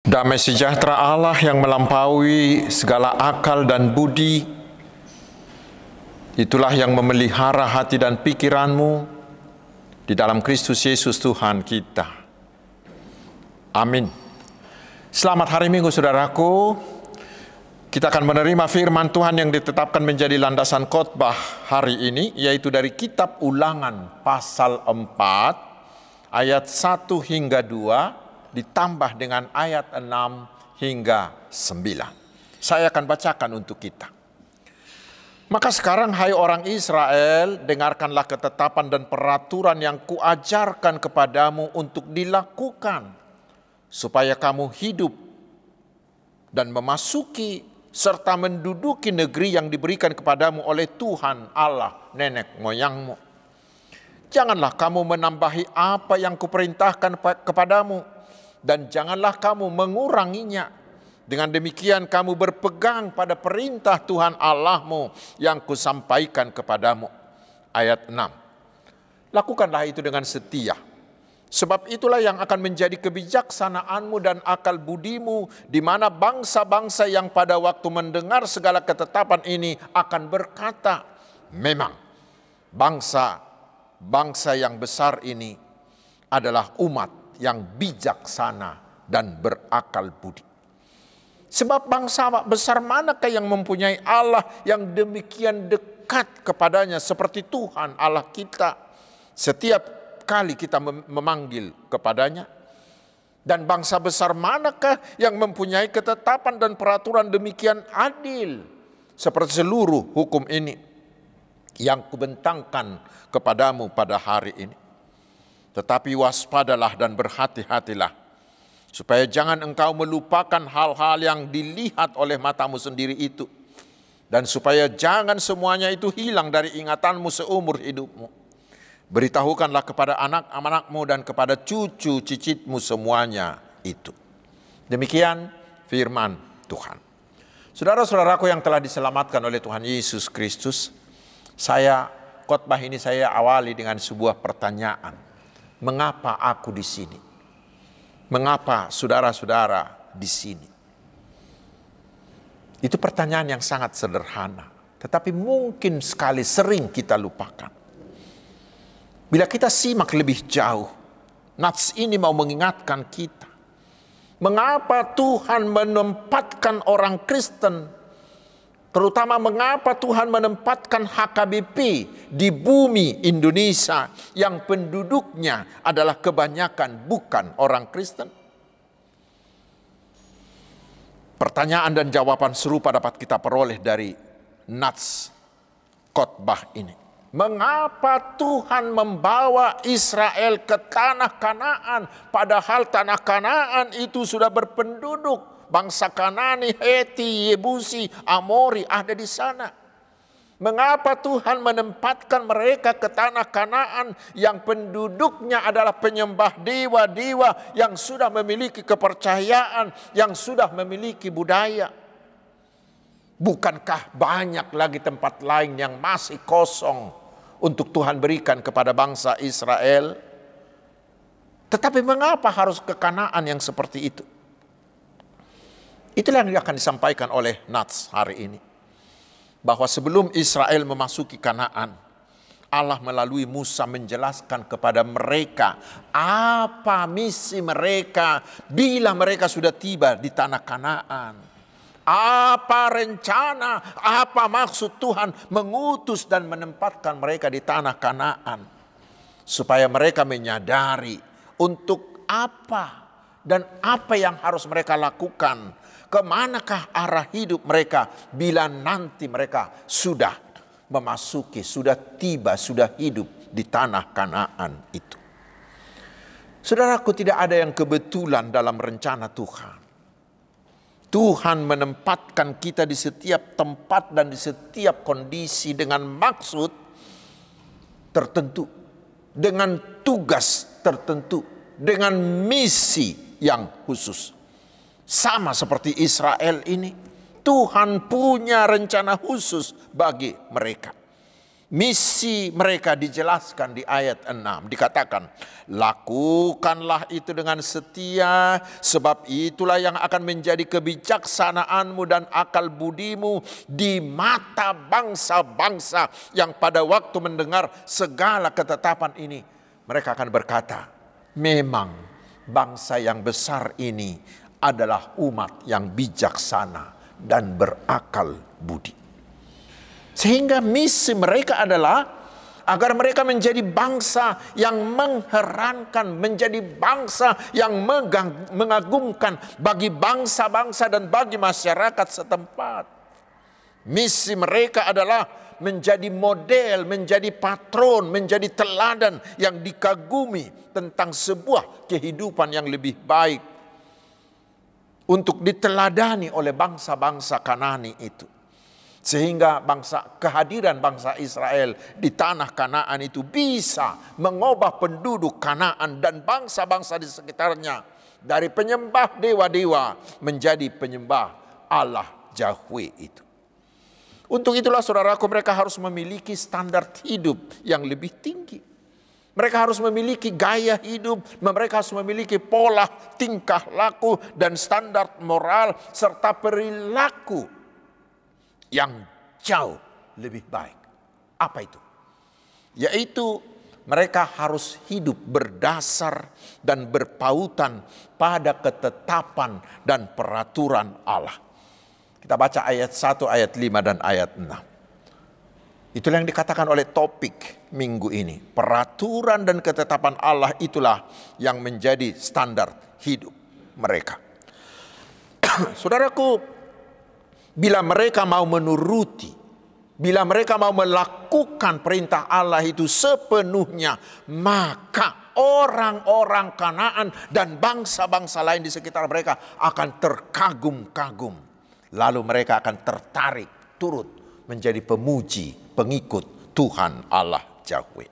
Damai sejahtera Allah yang melampaui segala akal dan budi, itulah yang memelihara hati dan pikiranmu di dalam Kristus Yesus Tuhan kita. Amin. Selamat hari Minggu, saudaraku. Kita akan menerima firman Tuhan yang ditetapkan menjadi landasan khotbah hari ini, yaitu dari kitab Ulangan pasal 4 ayat 1 hingga 2 ditambah dengan ayat 6 hingga 9. Saya akan bacakan untuk kita. Maka sekarang, hai orang Israel, dengarkanlah ketetapan dan peraturan yang kuajarkan kepadamu untuk dilakukan, supaya kamu hidup dan memasuki serta menduduki negeri yang diberikan kepadamu oleh Tuhan Allah nenek moyangmu. Janganlah kamu menambahi apa yang kuperintahkan kepadamu, dan janganlah kamu menguranginya. Dengan demikian kamu berpegang pada perintah Tuhan Allahmu yang kusampaikan kepadamu. Ayat 6. Lakukanlah itu dengan setia. Sebab itulah yang akan menjadi kebijaksanaanmu dan akal budimu, di mana bangsa-bangsa yang pada waktu mendengar segala ketetapan ini akan berkata, memang bangsa yang besar ini adalah umat yang bijaksana dan berakal budi. Sebab bangsa besar manakah yang mempunyai Allah yang demikian dekat kepadanya seperti Tuhan Allah kita setiap kali kita memanggil kepadanya? Dan bangsa besar manakah yang mempunyai ketetapan dan peraturan demikian adil seperti seluruh hukum ini yang kubentangkan kepadamu pada hari ini? Tetapi waspadalah dan berhati-hatilah, supaya jangan engkau melupakan hal-hal yang dilihat oleh matamu sendiri itu, dan supaya jangan semuanya itu hilang dari ingatanmu seumur hidupmu. Beritahukanlah kepada anak-anakmu dan kepada cucu cicitmu semuanya itu. Demikian firman Tuhan. Saudara-saudaraku yang telah diselamatkan oleh Tuhan Yesus Kristus, khotbah ini saya awali dengan sebuah pertanyaan. Mengapa aku di sini? Mengapa saudara-saudara di sini? Itu pertanyaan yang sangat sederhana, tetapi mungkin sekali sering kita lupakan. Bila kita simak lebih jauh, nats ini mau mengingatkan kita. Mengapa Tuhan menempatkan orang Kristen, terutama mengapa Tuhan menempatkan HKBP di bumi Indonesia yang penduduknya adalah kebanyakan bukan orang Kristen? Pertanyaan dan jawaban serupa dapat kita peroleh dari nats khotbah ini. Mengapa Tuhan membawa Israel ke tanah Kanaan, padahal tanah Kanaan itu sudah berpenduduk? Bangsa Kanani, Heti, Yebusi, Amori ada di sana. Mengapa Tuhan menempatkan mereka ke tanah Kanaan yang penduduknya adalah penyembah dewa-dewa yang sudah memiliki kepercayaan, yang sudah memiliki budaya? Bukankah banyak lagi tempat lain yang masih kosong untuk Tuhan berikan kepada bangsa Israel? Tetapi mengapa harus ke Kanaan yang seperti itu? Itulah yang akan disampaikan oleh nats hari ini. Bahwa sebelum Israel memasuki Kanaan, Allah melalui Musa menjelaskan kepada mereka apa misi mereka bila mereka sudah tiba di tanah Kanaan. Apa rencana, apa maksud Tuhan mengutus dan menempatkan mereka di tanah Kanaan. Supaya mereka menyadari untuk apa dan apa yang harus mereka lakukan. Kemanakah arah hidup mereka bila nanti mereka sudah memasuki, sudah tiba, sudah hidup di tanah Kanaan itu. Saudaraku, tidak ada yang kebetulan dalam rencana Tuhan. Tuhan menempatkan kita di setiap tempat dan di setiap kondisi dengan maksud tertentu, dengan tugas tertentu, dengan misi yang khusus. Sama seperti Israel ini, Tuhan punya rencana khusus bagi mereka. Misi mereka dijelaskan di ayat 6. Dikatakan, lakukanlah itu dengan setia, sebab itulah yang akan menjadi kebijaksanaanmu dan akal budimu di mata bangsa-bangsa yang pada waktu mendengar segala ketetapan ini, mereka akan berkata, memang bangsa yang besar ini adalah umat yang bijaksana dan berakal budi. Sehingga misi mereka adalah agar mereka menjadi bangsa yang mengherankan, menjadi bangsa yang mengagumkan bagi bangsa-bangsa dan bagi masyarakat setempat. Misi mereka adalah menjadi model, menjadi patron, menjadi teladan yang dikagumi tentang sebuah kehidupan yang lebih baik untuk diteladani oleh bangsa-bangsa Kanani itu. Sehingga kehadiran bangsa Israel di tanah Kanaan itu bisa mengubah penduduk Kanaan dan bangsa-bangsa di sekitarnya dari penyembah dewa-dewa menjadi penyembah Allah Yahweh itu. Untuk itulah saudaraku, mereka harus memiliki standar hidup yang lebih tinggi. Mereka harus memiliki gaya hidup, mereka harus memiliki pola tingkah laku dan standar moral serta perilaku yang jauh lebih baik. Apa itu? Yaitu mereka harus hidup berdasar dan berpautan pada ketetapan dan peraturan Allah. Kita baca ayat 1, ayat 5 dan ayat 6. Itulah yang dikatakan oleh topik minggu ini. Peraturan dan ketetapan Allah itulah yang menjadi standar hidup mereka. Saudaraku, bila mereka mau menuruti, bila mereka mau melakukan perintah Allah itu sepenuhnya, maka orang-orang Kanaan dan bangsa-bangsa lain di sekitar mereka akan terkagum-kagum. Lalu mereka akan tertarik turut menjadi pemuji, pengikut Tuhan Allah Yahweh.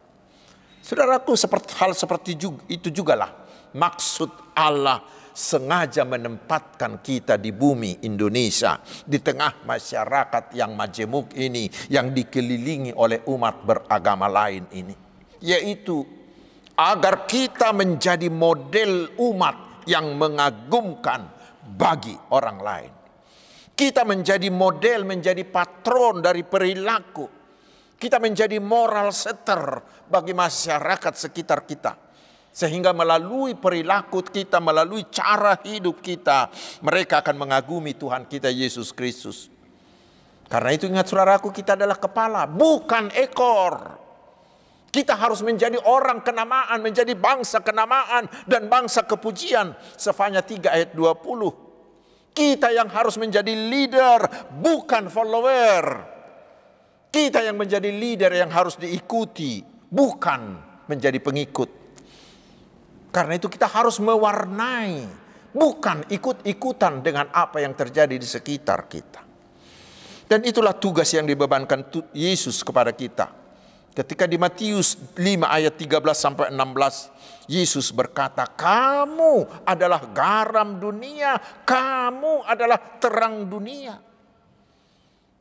Saudaraku, hal seperti itu jugalah maksud Allah sengaja menempatkan kita di bumi Indonesia, di tengah masyarakat yang majemuk ini, yang dikelilingi oleh umat beragama lain ini, yaitu agar kita menjadi model umat yang mengagumkan bagi orang lain. Kita menjadi model, menjadi patron dari perilaku. Kita menjadi moral setter bagi masyarakat sekitar kita. Sehingga melalui perilaku kita, melalui cara hidup kita, mereka akan mengagumi Tuhan kita Yesus Kristus. Karena itu ingat saudaraku, kita adalah kepala, bukan ekor. Kita harus menjadi orang kenamaan, menjadi bangsa kenamaan dan bangsa kepujian. Sefanya 3 ayat 20. Kita yang harus menjadi leader, bukan follower. Kita yang menjadi leader yang harus diikuti, bukan menjadi pengikut. Karena itu kita harus mewarnai, bukan ikut-ikutan dengan apa yang terjadi di sekitar kita. Dan itulah tugas yang dibebankan Yesus kepada kita. Ketika di Matius 5 ayat 13 sampai 16, Yesus berkata, kamu adalah garam dunia, kamu adalah terang dunia.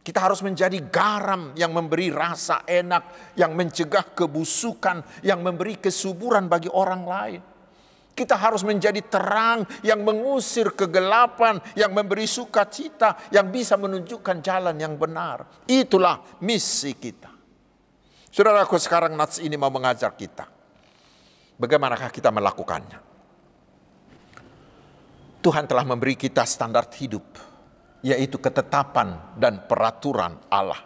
Kita harus menjadi garam yang memberi rasa enak, yang mencegah kebusukan, yang memberi kesuburan bagi orang lain. Kita harus menjadi terang yang mengusir kegelapan, yang memberi sukacita, yang bisa menunjukkan jalan yang benar. Itulah misi kita. Saudaraku, sekarang nats ini mau mengajar kita. Bagaimanakah kita melakukannya? Tuhan telah memberi kita standar hidup, yaitu ketetapan dan peraturan Allah.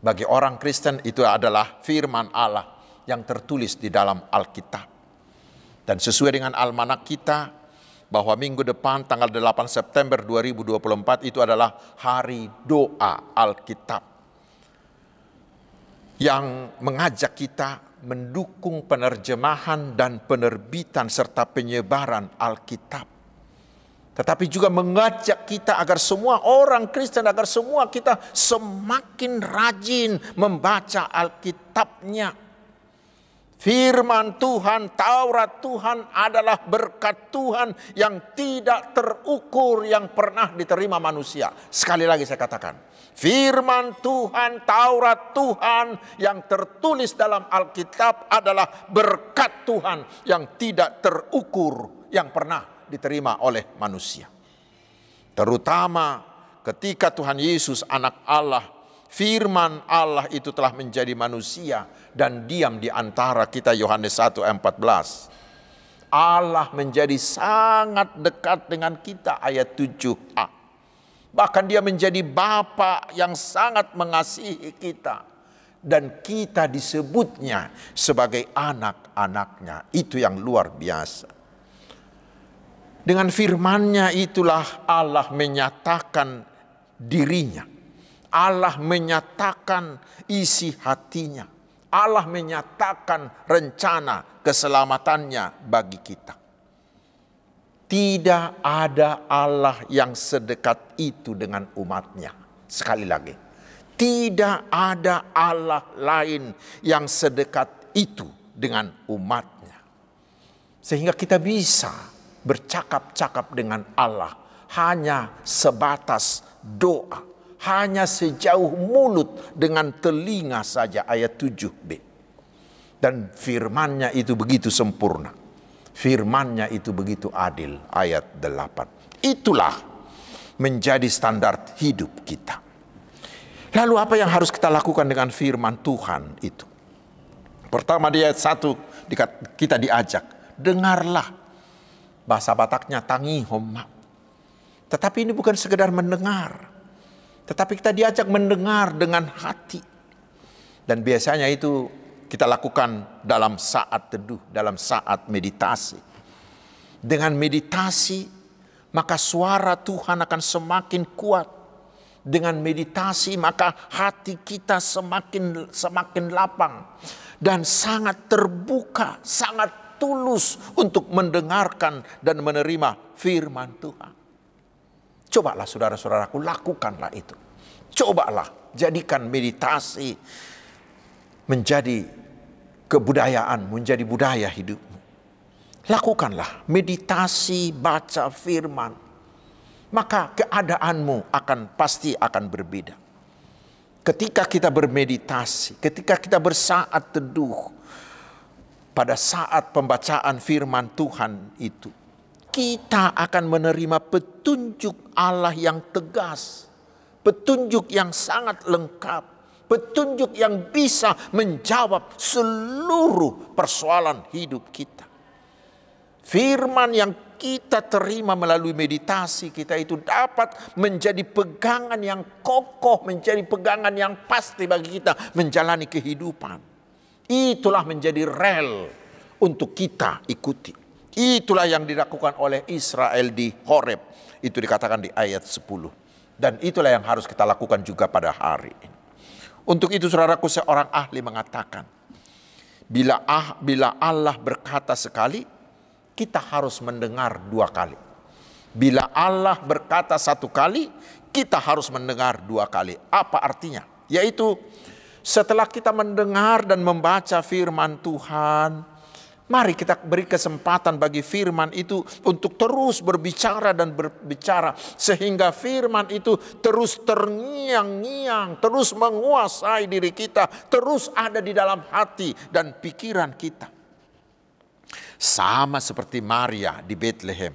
Bagi orang Kristen itu adalah firman Allah yang tertulis di dalam Alkitab. Dan sesuai dengan almanak kita, bahwa minggu depan tanggal 8 September 2024 itu adalah hari doa Alkitab. Yang mengajak kita mendukung penerjemahan dan penerbitan serta penyebaran Alkitab. Tetapi juga mengajak kita agar semua orang Kristen, agar semua kita semakin rajin membaca Alkitabnya. Firman Tuhan, Taurat Tuhan adalah berkat Tuhan yang tidak terukur yang pernah diterima manusia. Sekali lagi saya katakan, firman Tuhan, Taurat Tuhan yang tertulis dalam Alkitab adalah berkat Tuhan yang tidak terukur yang pernah diterima oleh manusia. Terutama ketika Tuhan Yesus anak Allah, firman Allah itu telah menjadi manusia dan diam di antara kita. Yohanes 1:14. Allah menjadi sangat dekat dengan kita, ayat 7a. Bahkan dia menjadi Bapa yang sangat mengasihi kita. Dan kita disebutnya sebagai anak-anaknya. Itu yang luar biasa. Dengan firman-Nya itulah Allah menyatakan dirinya. Allah menyatakan isi hatinya. Allah menyatakan rencana keselamatannya bagi kita. Tidak ada Allah yang sedekat itu dengan umatnya. Sekali lagi, tidak ada Allah lain yang sedekat itu dengan umatnya. Sehingga kita bisa bercakap-cakap dengan Allah hanya sebatas doa. Hanya sejauh mulut dengan telinga saja, ayat 7b. Dan firman-Nya itu begitu sempurna. Firman-Nya itu begitu adil, ayat 8. Itulah menjadi standar hidup kita. Lalu apa yang harus kita lakukan dengan firman Tuhan itu? Pertama di ayat 1 kita diajak, dengarlah. Bahasa Bataknya tangihom. Tetapi ini bukan sekedar mendengar. Tetapi kita diajak mendengar dengan hati. Dan biasanya itu kita lakukan dalam saat teduh, dalam saat meditasi. Dengan meditasi, maka suara Tuhan akan semakin kuat. Dengan meditasi, maka hati kita semakin lapang. Dan sangat terbuka, sangat tulus untuk mendengarkan dan menerima firman Tuhan. Cobalah saudara-saudaraku, lakukanlah itu. Cobalah jadikan meditasi menjadi kebudayaan, menjadi budaya hidupmu. Lakukanlah meditasi, baca firman. Maka keadaanmu pasti akan berbeda. Ketika kita bermeditasi, ketika kita bersaat teduh, pada saat pembacaan firman Tuhan itu, kita akan menerima petunjuk Allah yang tegas, petunjuk yang sangat lengkap, petunjuk yang bisa menjawab seluruh persoalan hidup kita. Firman yang kita terima melalui meditasi kita itu dapat menjadi pegangan yang kokoh, menjadi pegangan yang pasti bagi kita menjalani kehidupan. Itulah menjadi rel untuk kita ikuti. Itulah yang dilakukan oleh Israel di Horeb. Itu dikatakan di ayat 10. Dan itulah yang harus kita lakukan juga pada hari ini. Untuk itu saudaraku, seorang ahli mengatakan, bila Allah berkata sekali, kita harus mendengar 2 kali. Bila Allah berkata 1 kali, kita harus mendengar 2 kali. Apa artinya? Yaitu setelah kita mendengar dan membaca firman Tuhan, mari kita beri kesempatan bagi firman itu untuk terus berbicara dan berbicara. Sehingga firman itu terus terngiang-ngiang, terus menguasai diri kita, terus ada di dalam hati dan pikiran kita. Sama seperti Maria di Bethlehem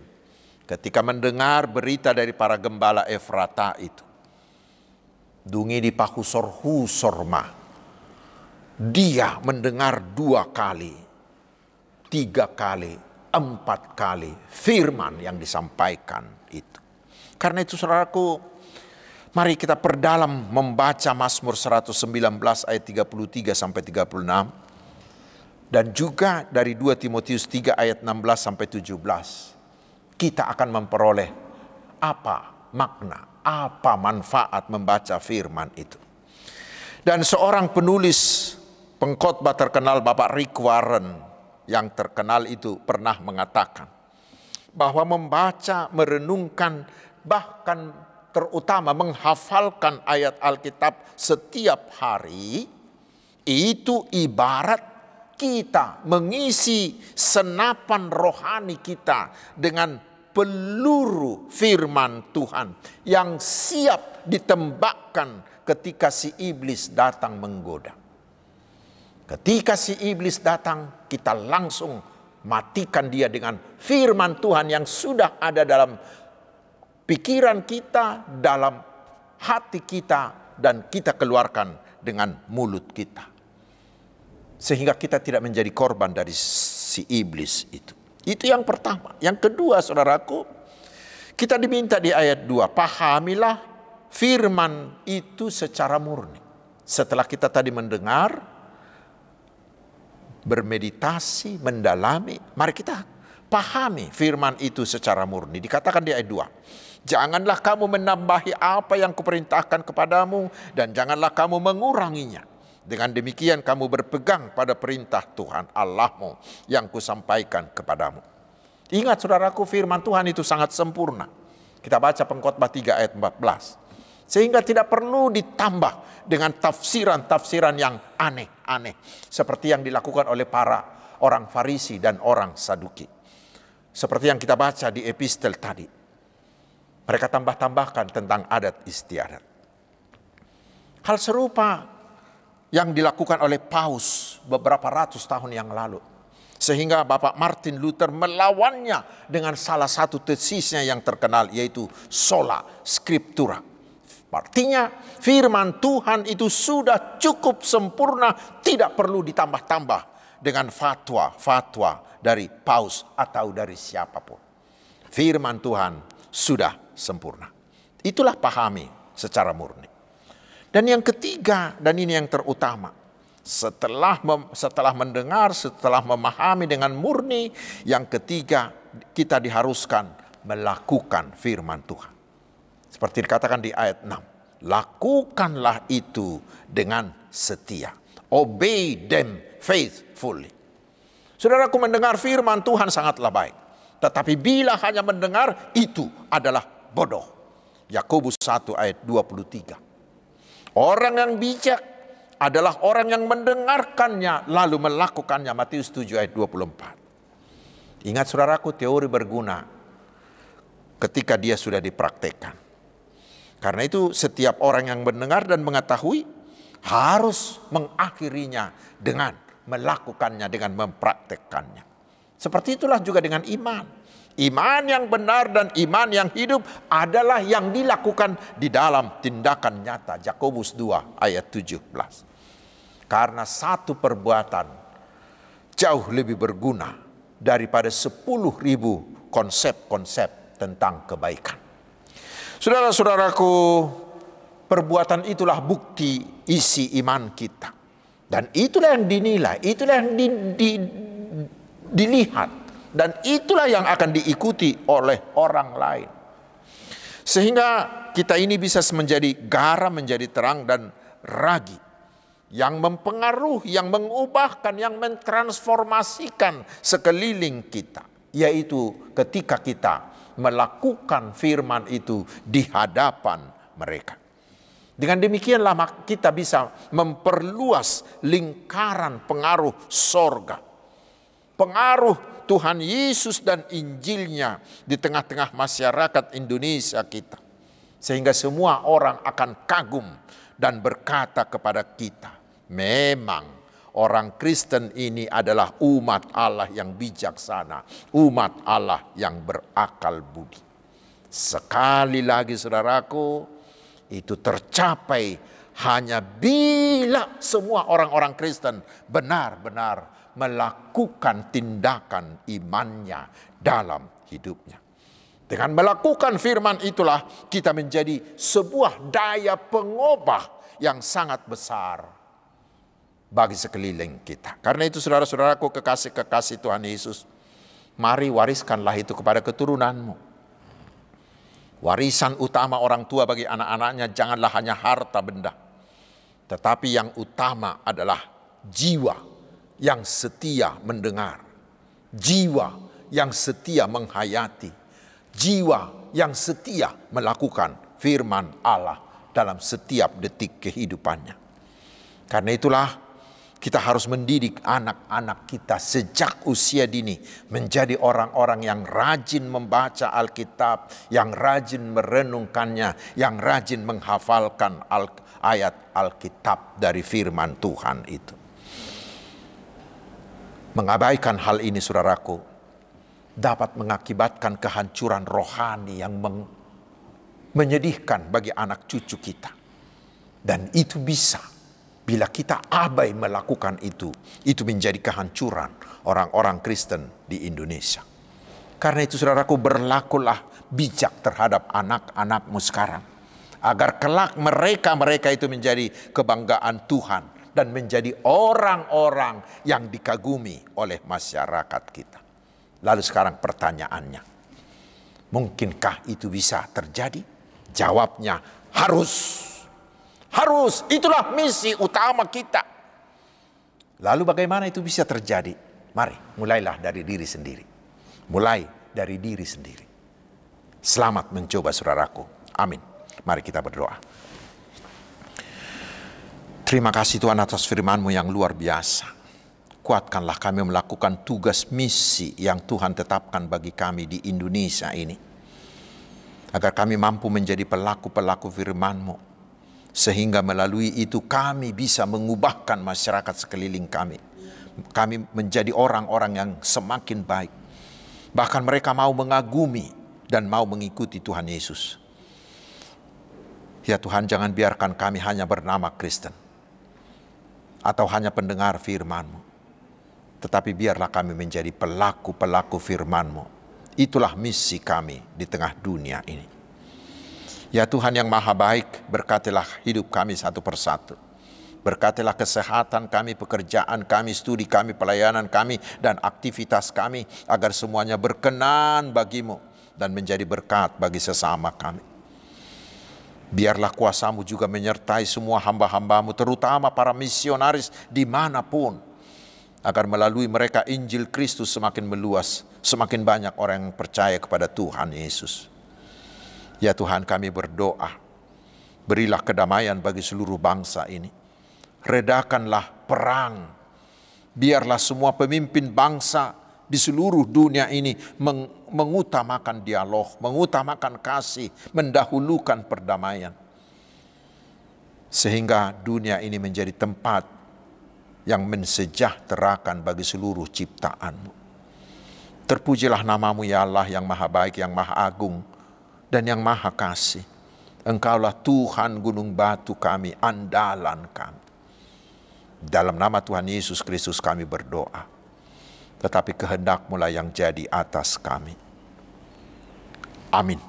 ketika mendengar berita dari para gembala Efrata itu. Dungi di pahusor-husor mah. Dia mendengar 2 kali. 3 kali, 4 kali firman yang disampaikan itu. Karena itu saudaraku, mari kita perdalam membaca Mazmur 119 ayat 33 sampai 36. Dan juga dari 2 Timotius 3 ayat 16 sampai 17. Kita akan memperoleh apa makna, apa manfaat membaca firman itu. Dan seorang penulis pengkhotbah terkenal, Bapak Rick Warren, yang terkenal itu pernah mengatakan bahwa membaca, merenungkan, bahkan terutama menghafalkan ayat Alkitab setiap hari itu ibarat kita mengisi senapan rohani kita dengan peluru firman Tuhan yang siap ditembakkan ketika si iblis datang menggoda. Ketika si iblis datang, kita langsung matikan dia dengan firman Tuhan yang sudah ada dalam pikiran kita, dalam hati kita, dan kita keluarkan dengan mulut kita. Sehingga kita tidak menjadi korban dari si iblis itu. Itu yang pertama. Yang kedua, saudaraku, kita diminta di ayat 2, pahamilah firman itu secara murni. Setelah kita tadi mendengar, bermeditasi, mendalami, mari kita pahami firman itu secara murni. Dikatakan di ayat 2, janganlah kamu menambahi apa yang kuperintahkan kepadamu, dan janganlah kamu menguranginya. Dengan demikian kamu berpegang pada perintah Tuhan Allahmu yang kusampaikan kepadamu. Ingat saudaraku, firman Tuhan itu sangat sempurna. Kita baca Pengkhotbah 3 ayat 14. Sehingga tidak perlu ditambah dengan tafsiran-tafsiran yang aneh-aneh. Seperti yang dilakukan oleh para orang Farisi dan orang Saduki. Seperti yang kita baca di epistel tadi. Mereka tambah-tambahkan tentang adat istiadat. Hal serupa yang dilakukan oleh Paus beberapa ratus tahun yang lalu. Sehingga Bapak Martin Luther melawannya dengan salah satu tesisnya yang terkenal, yaitu Sola Scriptura. Artinya firman Tuhan itu sudah cukup sempurna, tidak perlu ditambah-tambah dengan fatwa-fatwa dari Paus atau dari siapapun. Firman Tuhan sudah sempurna. Itulah pahami secara murni. Dan yang ketiga, dan ini yang terutama, setelah mendengar, setelah memahami dengan murni, yang ketiga kita diharuskan melakukan firman Tuhan. Seperti dikatakan di ayat 6, lakukanlah itu dengan setia. Obey them faithfully. Saudaraku, mendengar firman Tuhan sangatlah baik. Tetapi bila hanya mendengar, itu adalah bodoh. Yakobus 1 ayat 23. Orang yang bijak adalah orang yang mendengarkannya lalu melakukannya. Matius 7 ayat 24. Ingat saudaraku, teori berguna ketika dia sudah dipraktekkan. Karena itu setiap orang yang mendengar dan mengetahui harus mengakhirinya dengan melakukannya, dengan mempraktekkannya. Seperti itulah juga dengan iman. Iman yang benar dan iman yang hidup adalah yang dilakukan di dalam tindakan nyata. Yakobus 2 ayat 17. Karena satu perbuatan jauh lebih berguna daripada 10.000 konsep-konsep tentang kebaikan. Saudara-saudaraku, perbuatan itulah bukti isi iman kita. Dan itulah yang dinilai, itulah yang dilihat. Dan itulah yang akan diikuti oleh orang lain. Sehingga kita ini bisa menjadi garam, menjadi terang dan ragi. Yang mempengaruhi, yang mengubahkan, yang mentransformasikan sekeliling kita. Yaitu ketika kita melakukan firman itu di hadapan mereka. Dengan demikianlah kita bisa memperluas lingkaran pengaruh sorga. Pengaruh Tuhan Yesus dan Injilnya di tengah-tengah masyarakat Indonesia kita. Sehingga semua orang akan kagum dan berkata kepada kita, memang orang Kristen ini adalah umat Allah yang bijaksana, umat Allah yang berakal budi. Sekali lagi saudaraku, itu tercapai hanya bila semua orang-orang Kristen benar-benar melakukan tindakan imannya dalam hidupnya. Dengan melakukan firman itulah kita menjadi sebuah daya pengubah yang sangat besar bagi sekeliling kita. Karena itu saudara-saudaraku, kekasih-kekasih Tuhan Yesus, mari wariskanlah itu kepada keturunanmu. Warisan utama orang tua bagi anak-anaknya janganlah hanya harta benda, tetapi yang utama adalah jiwa yang setia mendengar, jiwa yang setia menghayati, jiwa yang setia melakukan firman Allah dalam setiap detik kehidupannya. Karena itulah Kita harus mendidik anak-anak kita sejak usia dini menjadi orang-orang yang rajin membaca Alkitab, yang rajin merenungkannya, yang rajin menghafalkan ayat Alkitab dari firman Tuhan itu. Mengabaikan hal ini, saudaraku, dapat mengakibatkan kehancuran rohani yang menyedihkan bagi anak cucu kita. Dan itu bisa. Bila kita abai melakukan itu menjadi kehancuran orang-orang Kristen di Indonesia. Karena itu, saudaraku, berlakulah bijak terhadap anak-anakmu sekarang. Agar kelak mereka itu menjadi kebanggaan Tuhan dan menjadi orang-orang yang dikagumi oleh masyarakat kita. Lalu sekarang pertanyaannya, mungkinkah itu bisa terjadi? Jawabnya harus. Harus, itulah misi utama kita. Lalu bagaimana itu bisa terjadi? Mari, mulailah dari diri sendiri. Mulai dari diri sendiri. Selamat mencoba, saudaraku. Amin. Mari kita berdoa. Terima kasih Tuhan atas firman-Mu yang luar biasa. Kuatkanlah kami melakukan tugas misi yang Tuhan tetapkan bagi kami di Indonesia ini. Agar kami mampu menjadi pelaku-pelaku firman-Mu. Sehingga melalui itu kami bisa mengubahkan masyarakat sekeliling kami. Kami menjadi orang-orang yang semakin baik. Bahkan mereka mau mengagumi dan mau mengikuti Tuhan Yesus. Ya Tuhan, jangan biarkan kami hanya bernama Kristen. Atau hanya pendengar firman-Mu. Tetapi biarlah kami menjadi pelaku-pelaku firman-Mu. Itulah misi kami di tengah dunia ini. Ya Tuhan yang maha baik, berkatilah hidup kami satu persatu. Berkatilah kesehatan kami, pekerjaan kami, studi kami, pelayanan kami, dan aktivitas kami. Agar semuanya berkenan bagi-Mu dan menjadi berkat bagi sesama kami. Biarlah kuasa-Mu juga menyertai semua hamba-hamba-Mu, terutama para misionaris dimanapun. Agar melalui mereka Injil Kristus semakin meluas, semakin banyak orang yang percaya kepada Tuhan Yesus. Ya Tuhan, kami berdoa, berilah kedamaian bagi seluruh bangsa ini. Redakanlah perang. Biarlah semua pemimpin bangsa di seluruh dunia ini mengutamakan dialog, mengutamakan kasih, mendahulukan perdamaian. Sehingga dunia ini menjadi tempat yang mensejahterakan bagi seluruh ciptaan-Mu. Terpujilah nama-Mu ya Allah yang maha baik, yang maha agung, dan yang maha kasih. Engkaulah Tuhan gunung batu kami, andalan kami. Dalam nama Tuhan Yesus Kristus kami berdoa. Tetapi kehendak-Mu lah yang jadi atas kami. Amin.